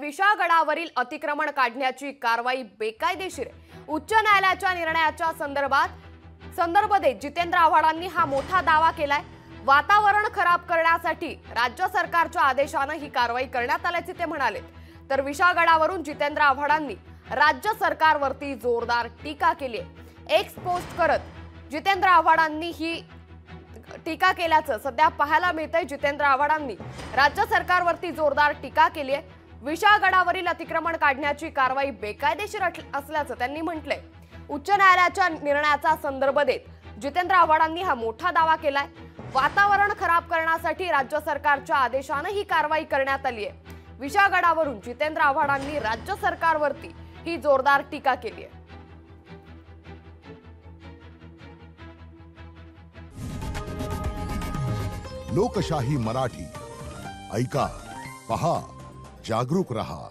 विशाळगडावरील अतिक्रमण काढण्याची कारवाई बेकायदेशीर आहे। उच्च न्यायालयाच्या निर्णयाच्या संदर्भ देत जितेंद्र आव्हाडांनी हा मोठा दावा केलाय। वातावरण खराब करण्यासाठी राज्य सरकारच्या आदेशाने ही कारवाई करण्यात आल्याचे ते म्हणाले। तर विशाळगडावरून जितेंद्र आव्हाडांनी राज्य सरकारवरती जोरदार टीका केली आहे। एक्स पोस्ट करत जितेंद्र आव्हाडांनी ही टीका केल्याचं सध्या पाहायला मिळतंय। जितेंद्र आव्हाडांनी राज्य सरकारवरती जोरदार टीका केली आहे। विशाळगडावरील अतिक्रमण काढण्याची कारवाई बेकायदेशीर असल्याचं त्यांनी म्हटलंय। उच्च न्यायालयाच्या निर्णयाचा संदर्भ देत जितेंद्र आव्हाडांनी हा मोठा दावा केलाय। वातावरण खराब करण्यासाठी राज्य सरकारच्या आदेशाने ही कारवाई करण्यात आली आहे। विशाळगडावरून जितेंद्र आव्हाडांनी राज्य सरकारवरती ही जोरदार टीका केली आहे। लोकशाही मराठी ऐका, पहा, जागरूक रहा।